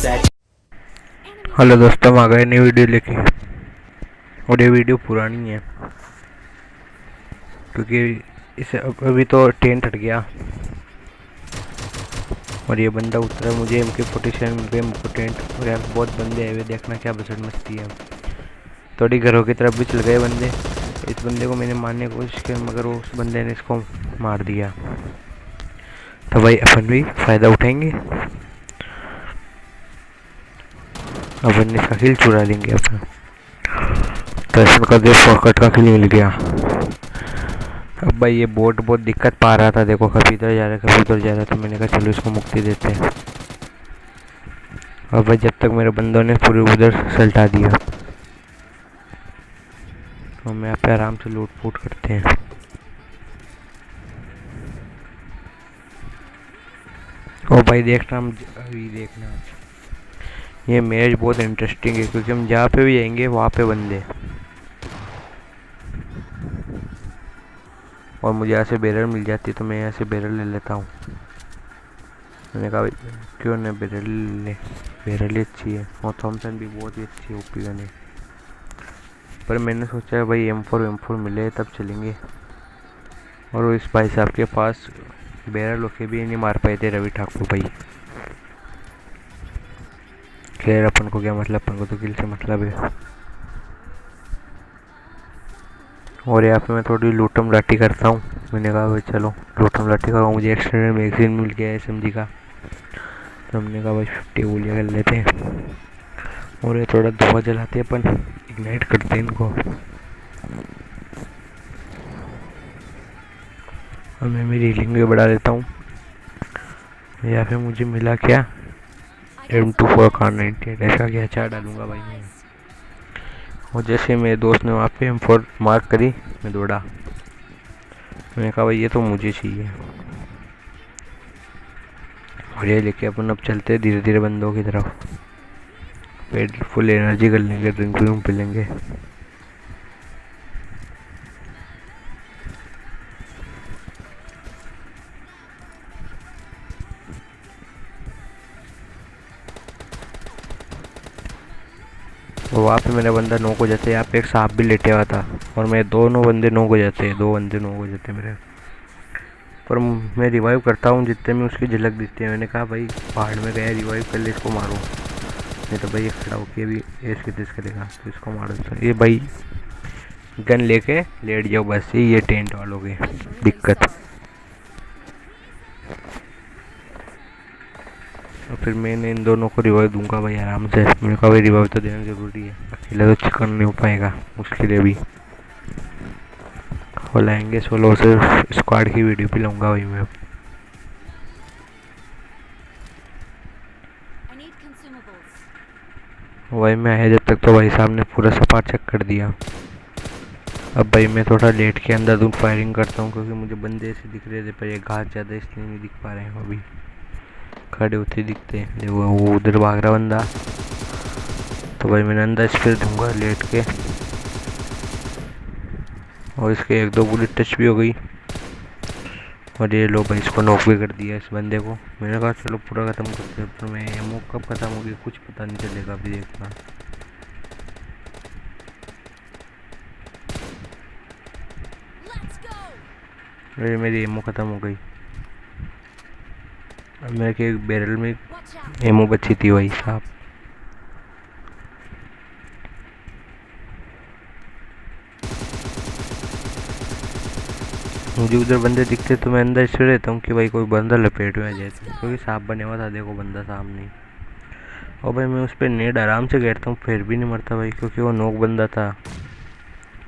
Hello दोस्तों, हम आ गए नई वीडियो लेके। और ये वीडियो पुरानी है क्योंकि इसे अभी तो टेंट हट गया और ये बंदा उतरा। मुझे MK47 मिल गए, मुझको टेंट। और यहाँ बहुत बंदे आए हुए, देखना क्या बसट मस्ती है। थोड़ी घरों की तरफ भी चल गए बंदे। इस बंदे को मैंने मारने की कोशिश की मगर उस बंदे ने इसको मार दिया। तो भाई अपन भी फ़ायदा उठाएंगे, अपन इसका किल चुरा लेंगे अपन। तो ऐसा कर दे, फॉरकट का किल मिल गया। अब भाई ये बोट बहुत दिक्कत पा रहा था, देखो कभी इधर जा रहा है कभी उधर जा रहा है। तो मैंने कहा चलो इसको मुक्ति देते हैं। और भाई जब तक मेरे बंदों ने पूरे उधर सल्टा दिया तो हम यहाँ पे आराम से लूट फूट करते हैं। और भाई देखना, हम अभी देखना ये मैच बहुत इंटरेस्टिंग है क्योंकि हम जहाँ पे भी जाएंगे वहाँ पे बंदे। और मुझे यहाँ से बैरल मिल जाती तो मैं यहाँ से बैरल ले लेता हूँ। मैंने कहा क्यों ना बैरल ले, बैरल ही अच्छी है और थॉमसन भी बहुत ही अच्छी है, ओपी गन है। पर मैंने सोचा है भाई M4 मिले तब चलेंगे। और इस भाई साहब के पास बैरल होके भी नहीं मार पाए थे रवि ठाकुर भाई। खैर अपन को क्या मतलब, अपन को तो किल से मतलब है। और यहाँ पे मैं थोड़ी लूटम लाठी करता हूँ। मैंने कहा भाई चलो लूटम लाठी करो, मुझे एक्सटेंडेड मैगजीन मिल गया है SMG का। तो हमने कहा भाई 50 गोलियाँ कर लेते हैं। और ये थोड़ा धुआं जलाते हैं अपन, इग्नाइट करते हैं इनको। और मैं मेरी हीलिंग भी बढ़ा देता हूँ। या फिर मुझे मिला क्या M24 का 98 ऐसा क्या अच्छा डालूंगा भाई मैं। और जैसे मेरे दोस्त ने वहाँ पे M4 मार्क करी, मैं दौड़ा। मैंने कहा भाई ये तो मुझे चाहिए। और ये लेके अपन अब चलते हैं धीरे धीरे बंदों की तरफ। पेट फुल एनर्जी कर लेंगे, ड्रिंक पी लेंगे। और वहाँ पे मेरा बंदा नॉक हो जाता है। यहाँ पे एक सांप भी लेटे हुआ था और मैं दोनों बंदे नॉक हो जाते हैं, 2 बंदे नॉक हो जाते हैं मेरे। पर मैं रिवाइव करता हूँ जितने में उसकी झलक दिखती है। मैंने कहा भाई पहाड़ में गया, रिवाइव कर ले, इसको मारो। नहीं तो भाई ये खड़ा होके अभी ऐस की तेज करेगा, तो इसको मार देता हूँ। ये भाई गन लेके लेट जाओ बस, ये टेंट वालों की दिक्कत। और फिर मैंने इन दोनों को रिवाइव दूंगा भाई आराम से। मैंने कहा भाई रिवाइव तो देना ज़रूरी है, अकेले तो चिकन नहीं हो पाएगा, उसके लिए भी और लाएंगे। सोलो से स्क्वाड की वीडियो भी लाऊंगा भाई मैं। वही मैं आया जब तक तो भाई साहब ने पूरा सपाट चेक कर दिया। अब भाई मैं थोड़ा लेट के अंदर दूर फायरिंग करता हूँ क्योंकि मुझे बंदे ऐसे दिख रहे थे, पर ये घास ज़्यादा इसलिए नहीं दिख पा रहे हैं। अभी खड़े होते दिखते हैं, देखो वो उधर भाग रहा बंदा। तो भाई मैंने अंदर स्पेस दूंगा लेट के। और इसके 1-2 बुलेट टच भी हो गई। और ये लो भाई इसको नॉक भी कर दिया इस बंदे को। मैंने कहा चलो पूरा ख़त्म करते हैं, पर मैं एमओ कब ख़त्म होगी कुछ पता नहीं चलेगा। अभी देखना, अरे मेरी एमओ ख़त्म हो गई। अब मेरे के एक बैरल में एमओ बची थी भाई साहब। मुझे उधर बंदे दिखते तो मैं अंदर इसलिए रहता हूँ कि भाई कोई बंदा लपेट में आ जाए, क्योंकि सांप बने हुआ था, देखो बंदा सामने। और भाई मैं उस पर नेट आराम से गिरता हूँ फिर भी नहीं मरता भाई, क्योंकि वो नोक बंदा था।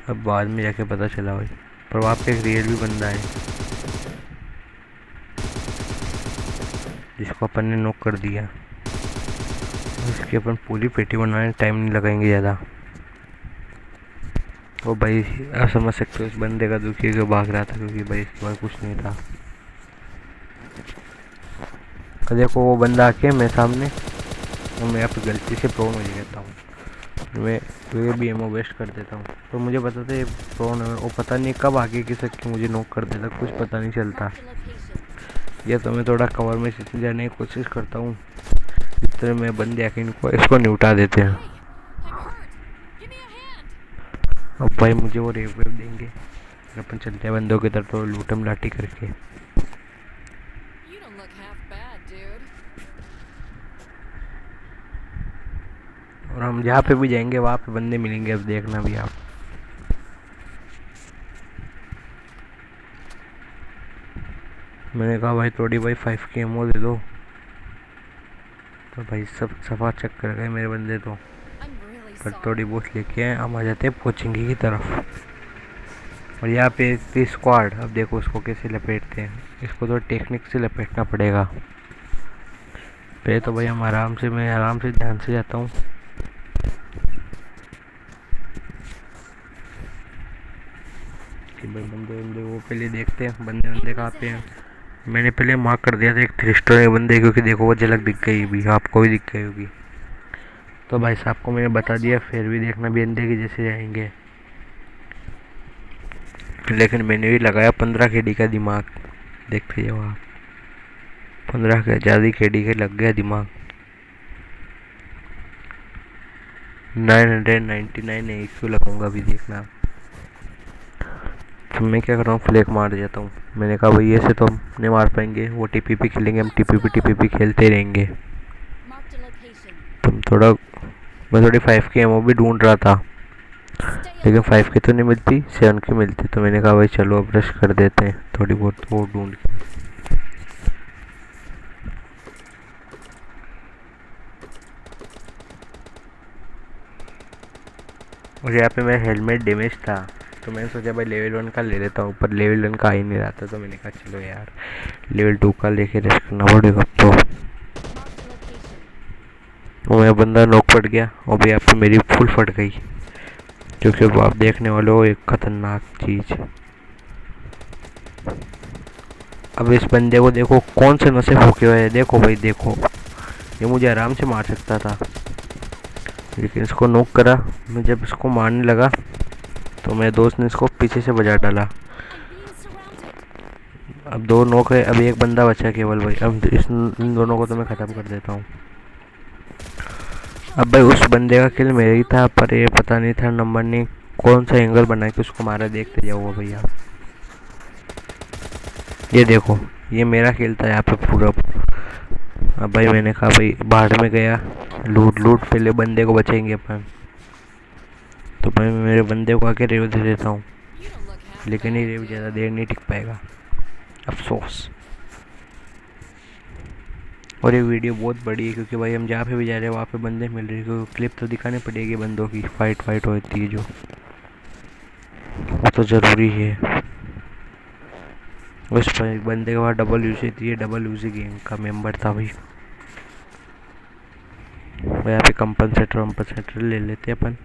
अब बाद में जाके पता चला भाई, पर वहाँ पे एक रियल भी बंदा है जिसको अपन ने नोक कर दिया। इसकी अपन पूरी पेटी बनाने टाइम नहीं लगाएंगे ज़्यादा। वो भाई आप समझ सकते हो उस बंदे का दुखी क्यों भाग रहा था, क्योंकि भाई इसके पास कुछ नहीं था। तो देखो वो बंदा आके मेरे सामने, और मैं यहाँ पे गलती से प्रोन हो जाता हूँ। मैं ये भी एमओ वेस्ट कर देता हूँ। तो मुझे पता था ये प्रोन है, वो पता नहीं कब आगे किसी के मुझे नॉक कर देता, कुछ पता नहीं चलता। या तो मैं थोड़ा कवर में जाने की कोशिश करता हूँ जितने में बंदे आके इनको इसको निपटा देते हैं। अब भाई मुझे वो रेप वेप देंगे, अपन चलते हैं बंदों की तरफ तो लूटम लाठी करके। और हम जहाँ पे भी जाएंगे वहाँ पे बंदे मिलेंगे, अब देखना भी आप। मैंने कहा भाई थोड़ी भाई 5 की एमओ दे दो, तो भाई सब सफा चक्कर गए मेरे बंदे तो। पर थोड़ी बहुत लेके आए, हम आ जाते हैं पोचिंगी की तरफ। और यहाँ पे थी स्क्वाड। अब देखो उसको कैसे लपेटते हैं, इसको तो टेक्निक से लपेटना पड़ेगा। पहले तो भाई हम मैं आराम से ध्यान से जाता हूँ। कि भाई बंदे वो पहले देखते हैं बंदे कहाँ पे हैं। मैंने पहले मार्क कर दिया था एक 3 स्टार के बंदे, क्योंकि देखो वो झलक दिख गई भी, आपको भी दिख गई होगी। तो भाई साहब को मैंने बता दिया, फिर भी देखना भी बंदे के जैसे जाएंगे। लेकिन मैंने भी लगाया 15 केडी का दिमाग, देखते जाओ आप। 15 के ज़्यादा केडी के लग गया दिमाग। 999 है, इसको लगाऊंगा अभी, देखना। तो मैं क्या कर रहा हूँ, फ्लैग मार जाता हूँ। मैंने कहा भाई ऐसे तो हम नहीं मार पाएंगे, वो टीपीपी खेलेंगे, हम टीपीपी खेलते रहेंगे। तुम थोड़ा मैं थोड़ी 5 की एमओ भी ढूंढ रहा था, लेकिन 5 की तो नहीं मिलती, 7 की मिलती। तो मैंने कहा भाई चलो अब रश कर देते हैं थोड़ी बहुत वो ढूंढ के। और यहाँ पे मेरा हेलमेट डैमेज था, तो मैंने सोचा भाई लेवल 1 का ले लेता हूँ, पर लेवल 1 का आ ही नहीं रहा था। तो मैंने कहा चलो यार लेवल 2 का लेके रेस्ट करना पड़ेगा। तो वो मेरा बंदा नॉक पड़ गया, और भी यहाँ पे मेरी फुल फट गई, क्योंकि वो आप देखने वाले हो एक खतरनाक चीज़। अब इस बंदे को देखो कौन से नशे फूके हुए हैं, देखो भाई देखो, ये मुझे आराम से मार सकता था, लेकिन इसको नॉक करा। मैं जब इसको मारने लगा तो मेरे दोस्त ने इसको पीछे से बजा डाला। अब 2 नॉक है, अब एक बंदा बचा केवल भाई। अब इन दोनों को तो मैं ख़त्म कर देता हूँ। अब भाई उस बंदे का किल मेरा ही था, पर ये पता नहीं था नंबर ने कौन सा एंगल बना के उसको मारा, देखते जाओ भैया। ये देखो ये मेरा किल था यहाँ पे पूरा। अब भाई मैंने कहा भाई बाहर में गया, लूट पहले बंदे को बचेंगे अपन। तो भाई मैं मेरे बंदे को आके रेव दे देता हूँ, लेकिन ये रेव ज़्यादा देर नहीं टिक पाएगा, अफसोस। और ये वीडियो बहुत बड़ी है, क्योंकि भाई हम जहाँ पे भी जा रहे हैं वहाँ पे बंदे मिल रहे हैं, क्योंकि क्लिप तो दिखानी पड़ेगी बंदों की, फाइट होती है जो, वो तो ज़रूरी है। उस पर एक बंदे के बाद डबल यूसी थी, डबल यूसी गेम का मेंबर था भाई। यहाँ पे कंपनसेटर ले लेते हैं अपन।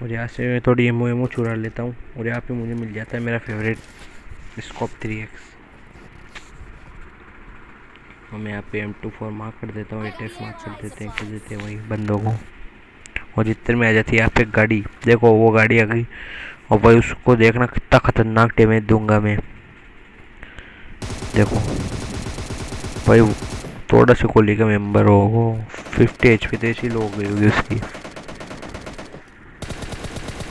और यहाँ से मैं थोड़ी एमओ चुरा लेता हूँ, और यहाँ पे मुझे मिल जाता है मेरा फेवरेट स्कोप 3x। और मैं यहाँ पे M24 मार्क कर देता हूँ, 8x मार्क कर देते हैं वही बंदों को। और जितने में आ जाती है यहाँ पे गाड़ी, देखो वो गाड़ी आ गई, और भाई उसको देखना कितना खतरनाक डैमेज दूंगा मैं। देखो भाई थोड़ा सा कोली का मेंबर हो, वो 50 HP तो ऐसी लो गई होगी उसकी।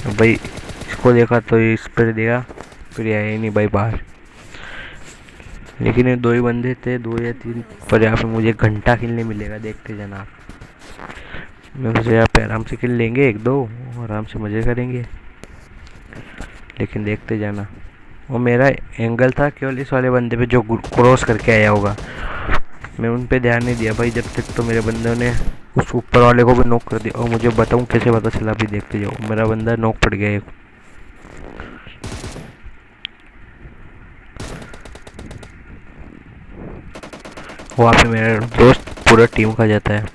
भाई इसको देखा तो इस पर देखा, फिर आया ही नहीं भाई बाहर। लेकिन ये 2 ही बंदे थे, 2 या 3, पर यहाँ पे मुझे घंटा खेलने मिलेगा, देखते जाना आप। मैं मुझे यहाँ पे आराम से खेल लेंगे 1-2, आराम से मज़े करेंगे, लेकिन देखते जाना। वो मेरा एंगल था केवल इस वाले बंदे पे जो क्रॉस करके आया होगा, मैं उन पे ध्यान नहीं दिया भाई जब तक। तो मेरे बंदों ने उस ऊपर वाले को भी नॉक कर दिया, और मुझे बताऊँ कैसे पता चला भी, देखते जाओ। मेरा बंदा नॉक पड़ गया एक। वहाँ पे मेरा दोस्त पूरा टीम का जाता है,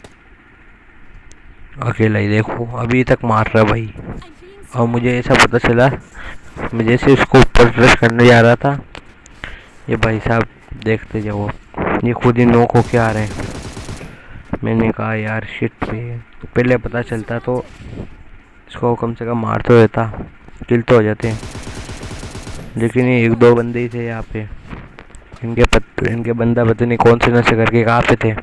अकेला ही देखो अभी तक मार रहा है भाई। और मुझे ऐसा पता चला, मैं जैसे उसको ऊपर रश करने जा रहा था, ये भाई साहब देखते जाओ, ये खुद ही नॉक होके आ रहे हैं। मैंने कहा यार शिट पे, तो पहले पता चलता तो इसको कम से कम मार तो देता, किल तो हो जाते हैं। लेकिन ये एक दो बंदे ही थे यहाँ पे। इनके बंदा पता नहीं कौन से नशे करके कहाँ पे थे।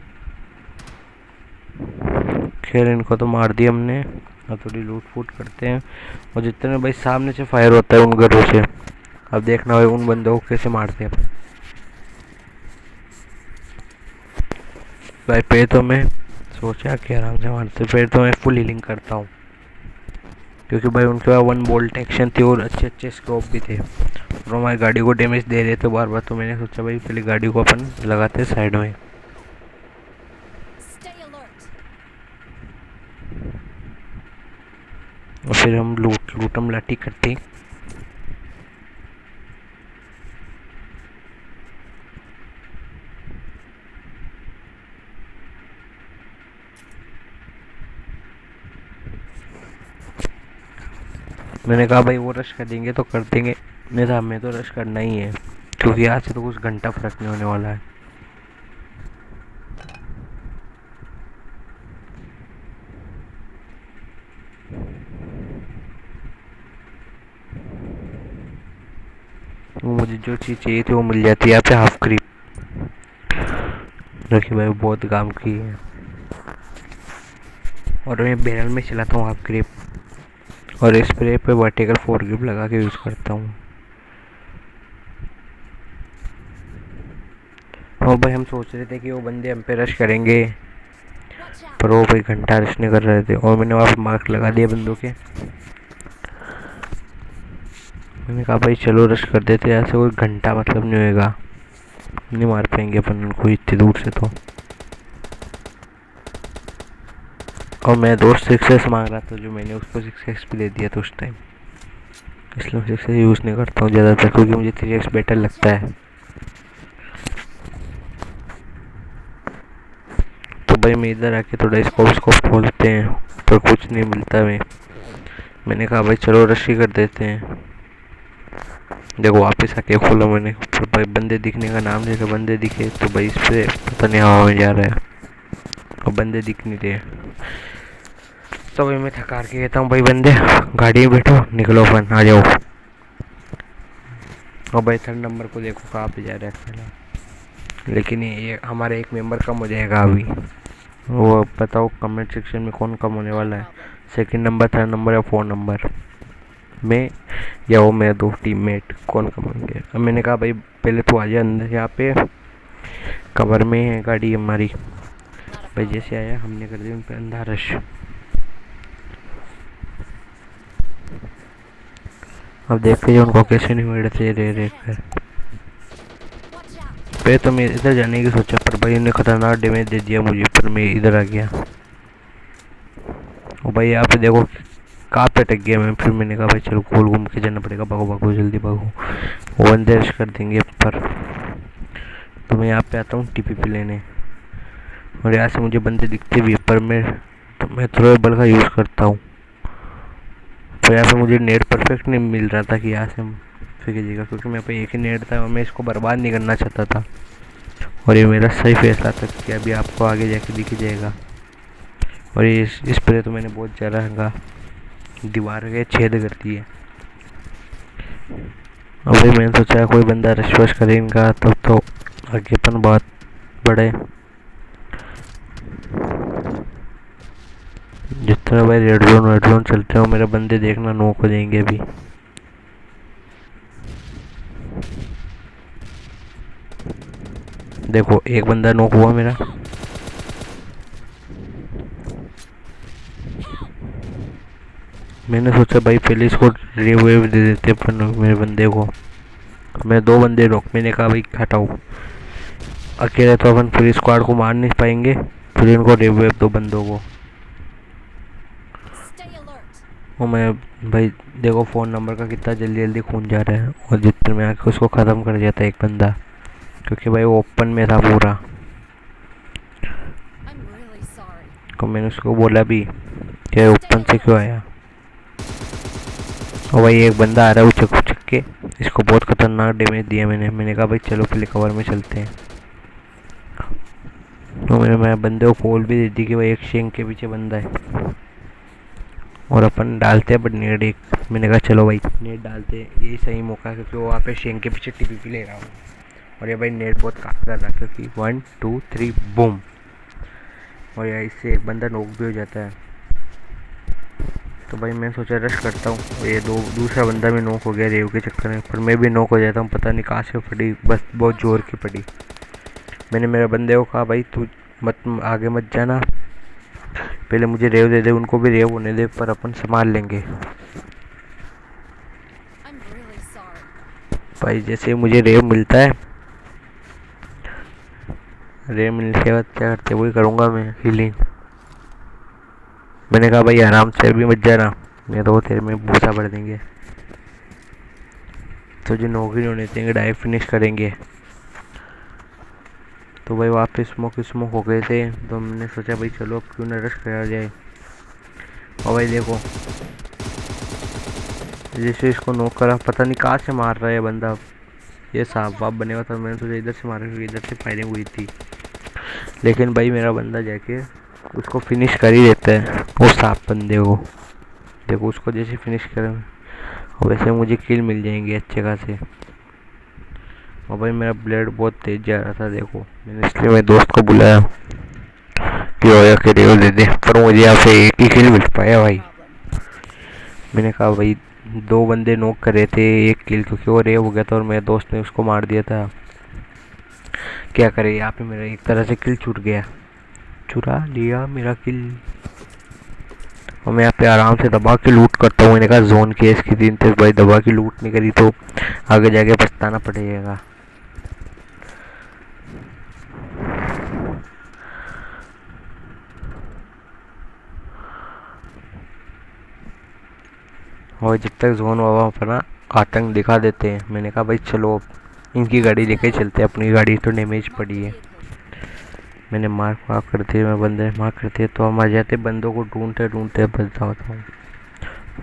खैर इनको तो मार दिया हमने। अब थोड़ी लूट फूट करते हैं। और जितने भाई सामने से फायर होता है उन घरों से, अब देखना भाई उन बंदों को कैसे मारते हैं अपन। भाई पे तो मैं सोचा कि आराम से मारते, फिर तो मैं फुल हीलिंग करता हूँ, क्योंकि भाई उनके पास 1 बोल्ट एक्शन थी और अच्छे अच्छे स्कोप भी थे और हमारी गाड़ी को डैमेज दे रहे थे बार बार। तो मैंने सोचा भाई पहले गाड़ी को अपन लगाते साइड में, और फिर हम लूटम लाठी करते। मैंने कहा भाई वो रश कर देंगे तो कर देंगे, नहीं था हमें तो रश करना ही है, क्योंकि आज से तो कुछ घंटा फर्क नहीं होने वाला है। मुझे जो चीज़ चाहिए थी वो मिल जाती है यहाँ पे, हाफ क्रीप, जो कि भाई बहुत काम की है। और मैं बैरल में चलाता हूँ हाफ क्रीप, और स्प्रे पे वर्टिकल 4 ग्रिप लगा के यूज़ करता हूँ। और भाई हम सोच रहे थे कि वो बंदे हम पे रश करेंगे, पर वो भाई घंटा रश नहीं कर रहे थे, और मैंने वहाँ पे मार्क लगा दिया बंदों के। मैंने कहा भाई चलो रश कर देते, ऐसे कोई घंटा मतलब नहीं होएगा, नहीं मार पाएंगे अपन उनको इतनी दूर से तो। और मैं दोस्त 6x मांग रहा था, जो मैंने उसको 6x भी दे दिया था उस टाइम, इसलिए मैं 6x यूज़ नहीं करता हूँ ज़्यादातर, क्योंकि मुझे 3x बेटर लगता है। तो भाई मैं इधर आके थोड़ा स्कोप खोलते हैं, पर कुछ नहीं मिलता। मैंने कहा भाई चलो रश ही कर देते हैं। देखो वापस आके खोला मैंने, पर भाई बंदे दिखने का नाम नहीं था। बंदे दिखे तो भाई इस पे पता नहीं हवा में जा रहा है, और बंदे दिख नहीं रहे। तो भाई मैं थकार के कहता हूँ भाई बंदे गाड़ी में बैठो, निकलो अपन आ जाओ। और भाई 3rd नंबर को देखो कहाँ पे जा रहा है, लेकिन ये हमारा एक मेंबर कम हो जाएगा अभी। वो बताओ कमेंट सेक्शन में कौन कम होने वाला है, 2nd नंबर, 3rd नंबर या 4th नंबर में, या वो मेरे 2 टीममेट कौन कम होंगे। अब मैंने कहा भाई पहले तो आ जाए अंदर, यहाँ पे कवर में है गाड़ी हमारी। भाई जैसे आया हमने कर दिया उन पर अंधा रश। अब देखते हैं उनको कैसे नहीं मिल रहे रे कर पे। तो मैं इधर जाने की सोचा, पर भाई उन्हें खतरनाक डैमेज दे दिया मुझे, पर मैं इधर आ गया। और भाई यहाँ पे देखो कहाँ पे अटक गया मैं। फिर मैंने कहा भाई चलो गोल घूम के जाना पड़ेगा, भागो भागो जल्दी भागो, वो अंदर रश कर देंगे पर। तो मैं यहाँ पे आता हूँ टीपीपी लेने, और यहाँ से मुझे बंदे दिखते भी है, पर मैं थ्रो बल का यूज़ करता हूँ। तो यहाँ पे मुझे नेट परफेक्ट नहीं मिल रहा था कि यहाँ से हम फेंकेगा, क्योंकि मेरे पे एक ही नेट था और मैं इसको बर्बाद नहीं करना चाहता था। और ये मेरा सही फैसला था कि अभी आपको आगे जाके दिख जाएगा। और ये स्प्रे तो मैंने बहुत ज़्यादा हंगा, दीवार के छेद करती है। अब भाई मैंने सोचा कोई बंदा रश वश करे इनका, तब तो आगेपन बहुत बढ़े। जितना भाई रेड जोन चलते हो मेरे बंदे देखना नोक हो जाएंगे अभी। देखो एक बंदा नोक हुआ मेरा। मैंने सोचा भाई पहले इसको रिवाइव दे देते अपन मेरे बंदे को। मैं 2 बंदे नोक, मैंने कहा भाई हटाओ, अकेले तो अपन पूरी स्क्वाड को मार नहीं पाएंगे, फिर इनको रिवाइव 2 बंदों को। और मैं भाई देखो फ़ोन नंबर का कितना जल्दी जल्दी खून जा रहा है, और जितने में आके उसको ख़त्म कर जाता है एक बंदा, क्योंकि भाई वो ओपन में था पूरा। तो मैंने उसको बोला भी कि ओपन से क्यों आया। और भाई एक बंदा आ रहा है उचक उचक के, इसको बहुत खतरनाक डैमेज दिया मैंने कहा भाई चलो पहले कवर में चलते हैं। तो मैं बंदे को कॉल भी दे दी कि भाई एक शेंग के पीछे बंदा है। और अपन डालते हैं बट नेट एक। मैंने कहा चलो भाई नेट डालते हैं, यही सही मौका है क्योंकि वो वहाँ पे शेंग के पीछे टीपीपी ले रहा हूँ। और ये भाई नेट बहुत काम कर रहा है क्योंकि 1 2 3 बूम। और यार इससे एक बंदा नॉक भी हो जाता है। तो भाई मैं सोचा रश करता हूँ, ये दूसरा बंदा भी नॉक हो गया रेव के चक्कर में, पर मैं भी नॉक हो जाता हूँ। पता नहीं कहाँ से पड़ी, बस बहुत ज़ोर की पड़ी। मैंने मेरे बंदे को कहा भाई तू मत आगे मत जाना, पहले मुझे रेव दे दे, उनको भी रेव होने दे, पर अपन संभाल लेंगे। भाई जैसे मुझे रेव मिलता है, रेव मिलने के बाद क्या करते वही करूँगा मैं, हीलिंग। मैंने कहा भाई आराम से भी मत जाना, नहीं तो वो तेरे में भूसा भर देंगे, तुझे नौकरी होने देंगे, डायरेक्ट फिनिश करेंगे। तो भाई वहाँ पे स्मोक हो गए थे, तो मैंने सोचा भाई चलो अब क्यों ना रश करा जाए। और भाई देखो जैसे इसको नॉक करा, पता नहीं कहाँ से मार रहा है बंदा, ये सांप वाप बने हुआ था। मैंने सोचा इधर से मारा क्योंकि इधर से फायरिंग हुई थी, लेकिन भाई मेरा बंदा जाके उसको फिनिश कर ही देता है उस सांप बंदे को। देखो उसको जैसे फिनिश करें वैसे मुझे किल मिल जाएंगे अच्छे खासे। और भाई मेरा ब्लड बहुत तेज जा रहा था, देखो मैंने इसलिए मेरे दोस्त को बुलाया कि ओया के रेव दे दे, पर मुझे यहाँ पे एक ही किल मिल पाया भाई। मैंने कहा भाई 2 बंदे नॉक करे थे, 1 किल, क्योंकि वो रेव हो गया था और मेरे दोस्त ने उसको मार दिया था। क्या करे, यहाँ पे मेरा एक तरह से किल छूट गया, चुरा लिया मेरा किल। और मैं यहाँ पे आराम से दबा के लूट करता हूँ। मैंने कहा जोन केस की दिन थे भाई, दबा के लूट नहीं करी तो आगे जाके पछताना पड़ेगा। और जब तक जोन बाबा अपना आतंक दिखा देते हैं, मैंने कहा भाई चलो इनकी गाड़ी लेके चलते हैं, अपनी गाड़ी तो डैमेज पड़ी है। मैंने मार्क वार्क करते, मैं बंदे मार्क करते तो हम आ जाते, बंदों को ढूंढते ढूंढते बचता होता हूँ।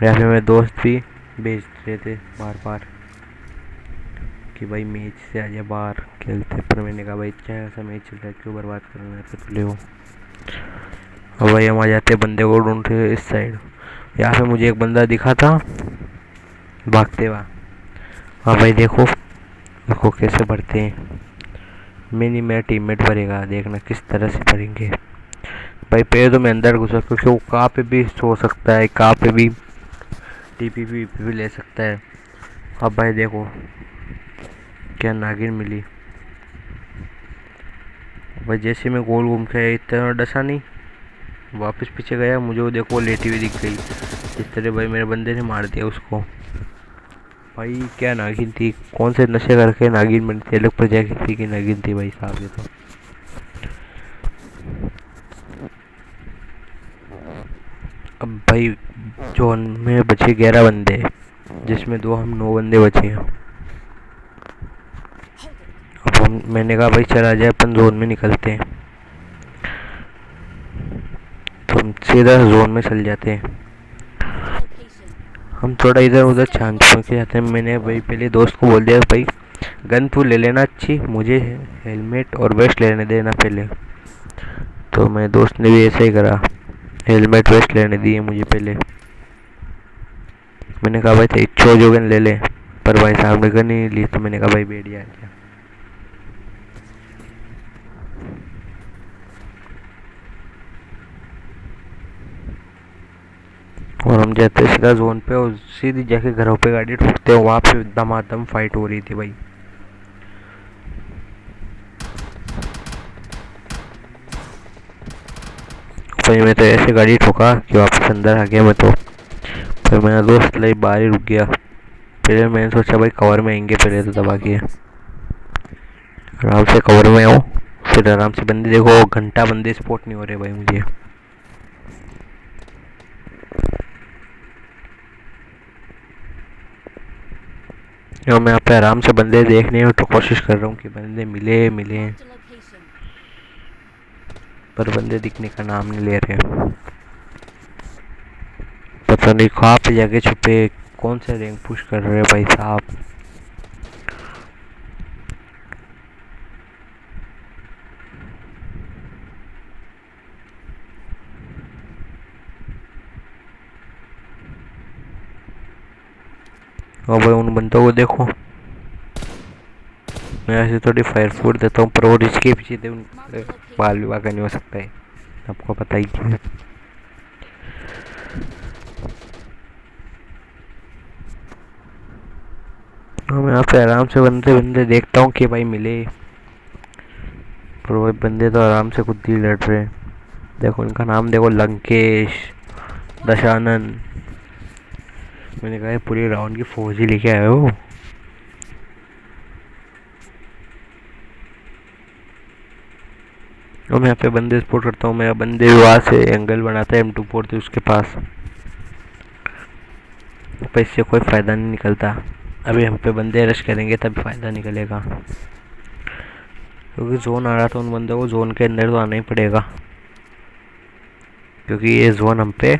या फिर मेरे दोस्त भी भेज रहे थे बार बार कि भाई मैच से आ जाए बाहर खेलते, पर मैंने कहा भाई क्या ऐसा मैच चल रहा है, क्यों बर्बाद करना है, तो ले हो। और भाई हम आ जाते बंदे को ढूंढते इस साइड। यहाँ पे मुझे एक बंदा दिखा था भागते हुआ। हाँ भाई देखो उसको कैसे भरते हैं, नहीं मेरा टीममेट भरेगा, देखना किस तरह से भरेंगे। भाई पहले तो मैं अंदर घुसा क्योंकि वो कहाँ पे भी सो सकता है, कहाँ पे भी टीपीपी भी ले सकता है। अब भाई देखो क्या नागिन मिली। भाई जैसे मैं गोल घूम के इतना डसा नहीं, वापस पीछे गया, मुझे वो देखो लेटी हुई दिख गई। इस तरह भाई मेरे बंदे ने मार दिया उसको। भाई क्या नागिन थी, कौन से नशे करके नागिन बनती है, अलग प्रजाति की नागिन थी भाई साहब ये तो। अब भाई जोन में बचे 11 बंदे, जिसमें 9 बंदे बचे हैं। अब मैंने कहा भाई चला जाए अपन जोन में निकलते हैं, तो हम सीधा जोन में चल जाते हैं। हम थोड़ा इधर उधर छान छान के जाते हैं। मैंने भाई पहले दोस्त को बोल दिया भाई गन तू ले लेना अच्छी, मुझे हेलमेट और वेस्ट लेने देना पहले। तो मेरे दोस्त ने भी ऐसा ही करा, हेलमेट वेस्ट लेने दिए मुझे पहले। मैंने कहा भाई तो इच्छो जो गन ले ले, पर भाई साहब ने गन ही ली, तो मैंने कहा भाई बेड़िया क्या। और हम जाते सीधा जोन पे और सीधी जाके घरों पे गाड़ी ठोकते हैं। वहाँ पे दमादम फाइट हो रही थी भाई। भाई मैं तो ऐसे गाड़ी ठोका कि वापस अंदर आ गया मैं तो। फिर मेरा दोस्त लाइक बाहर ही रुक गया। पहले मैंने सोचा भाई कवर में आएंगे, पहले तो दबा के आराम से कवर में आओ, फिर आराम से बंदे देखो, घंटा बंदे स्पॉट नहीं हो रहे भाई मुझे। और मैं यहाँ पे आराम से बंदे देखने तो कोशिश कर रहा हूँ कि बंदे मिले, पर बंदे दिखने का नाम नहीं ले रहे। पता नहीं कहाँ पे जाके छुपे, कौन से रैंक पुश कर रहे हैं भाई साहब। और भाई उन बंदों को देखो, मैं ऐसे थोड़ी फायर फूड देता हूँ, पर वो इसके पीछे थे, बाल विवाह का नहीं हो सकता है, आपको पता ही है। मैं यहाँ पे आराम से बंदे बंदे देखता हूँ कि भाई मिले, पर वो बंदे तो आराम से खुद ही लड़ रहे हैं। देखो इनका नाम देखो, लंकेश, दशानन। मैंने कहा पूरी राउंड की फौज ही लेके आए हो। और मैं यहाँ पे बंदे सपोर्ट करता हूँ, मेरा बंदे विवाह से एंगल बनाता है M24 उसके पास, पर इससे कोई फ़ायदा नहीं निकलता। अभी हम पे बंदे रश करेंगे तब फ़ायदा निकलेगा, क्योंकि जोन आ रहा था, उन बंदों को जोन के अंदर तो आना ही पड़ेगा, क्योंकि ये जोन हम पे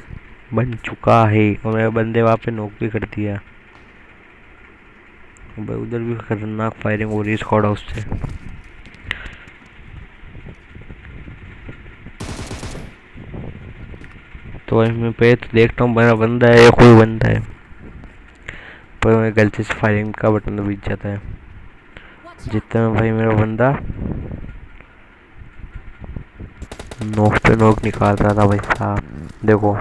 बन चुका है। और मेरे बंदे वहाँ पे नॉक भी कर दिया। भाई उधर भी खतरनाक फायरिंग हो रही है स्क्वाड हाउस से। तो भाई मैं पे तो देखता हूँ मेरा बंदा है या कोई बंदा है, पर मैं गलती से फायरिंग का बटन तो बीत जाता है। जितना भाई मेरा बंदा नोक पे नोक निकाल रहा था भाई साहब, देखो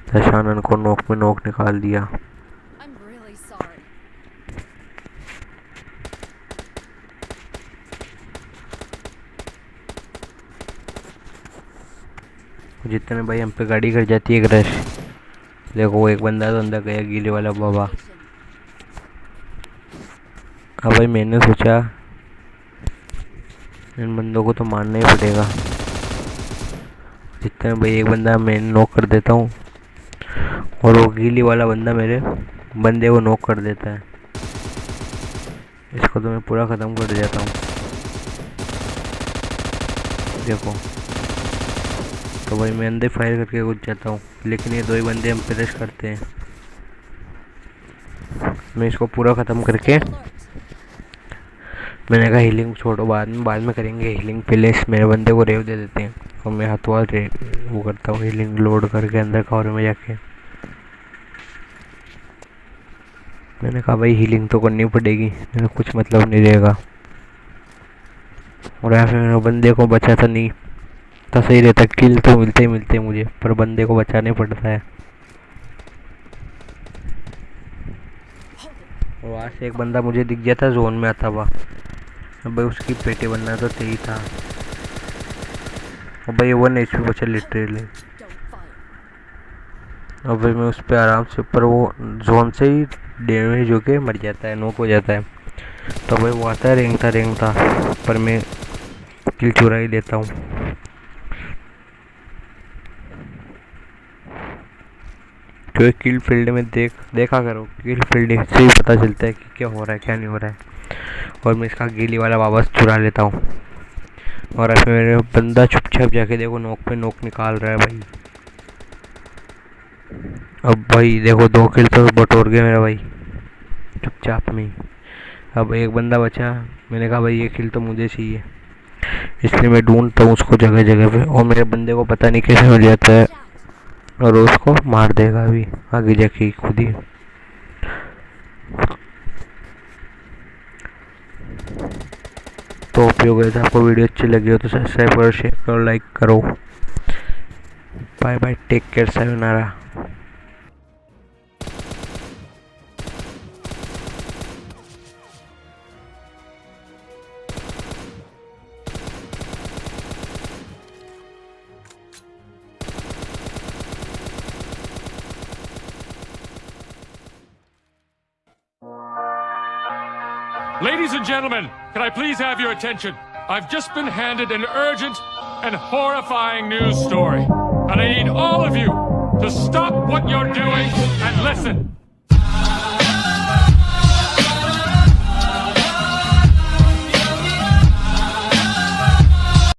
दशानन को नोक पे नोक निकाल दिया। जितने भाई हम पे गाड़ी कर जाती है एक रश, देखो वो एक बंदा तो अंदर गया, गीले वाला बाबा। अब भाई मैंने सोचा इन बंदों को तो मारना ही पड़ेगा। जितने भाई एक बंदा मैं नॉक कर देता हूँ, और वो गीली वाला बंदा मेरे बंदे को नॉक कर देता है। इसको तो मैं पूरा ख़त्म कर देता हूँ, देखो। तो भाई मैं अंदर फायर करके घुस जाता हूँ, लेकिन ये दो ही बंदे हम पे रश करते हैं। मैं इसको पूरा ख़त्म करके, मैंने कहा हीलिंग छोड़ो, बाद में करेंगे हीलिंग, पहले इस मेरे बंदे को रेव दे देते हैं। और मैं हाथों हाथ वो करता हूँ, हीलिंग लोड करके अंदर कवर में जाके। मैंने कहा भाई हीलिंग तो करनी पड़ेगी, मेरा कुछ मतलब नहीं रहेगा। और यहाँ पे मेरे बंदे को बचाता नहीं तो सही रहता, किल तो मिलते ही मिलते मुझे, पर बंदे को बचाने पड़ता है। और वहाँ से एक बंदा मुझे दिख गया था, जोन में आता हुआ। अब भाई उसकी पेटे बनना तो सही था। अब भाई 1 HP बचा लिटरली। अब भाई मैं उस पर आराम से, पर वो जोन से ही डैमेज होके मर जाता है, नॉक हो जाता है। तो भाई वो आता है रेंगता, पर मैं किल चुरा ही लेता हूँ। क्योंकि किल फील्ड में देखा करो, किल फील्ड से ही पता चलता है कि क्या हो रहा है क्या नहीं हो रहा है। और मैं इसका गीली वाला वापस चुरा लेता हूँ। और अब मेरे बंदा चुपचाप जाके देखो नोक पे नोक निकाल रहा है भाई। अब भाई देखो 2 किल तो बटोर गया मेरा भाई चुपचाप में। अब एक बंदा बचा, मैंने कहा भाई ये किल तो मुझे चाहिए, इसलिए मैं ढूंढता हूँ उसको जगह जगह पे। और मेरे बंदे को पता नहीं कैसे मिल जाता है, और उसको मार देगा अभी आगे जाके खुद ही। तो उपयोग है, आपको वीडियो अच्छी लगी हो तो सब्सक्राइब करो, शेयर करो, लाइक करो। बाय बाय, टेक केयर, सायोनारा। Ladies and gentlemen, can I please have your attention? I've just been handed an urgent and horrifying news story, and I need all of you to stop what you're doing and listen.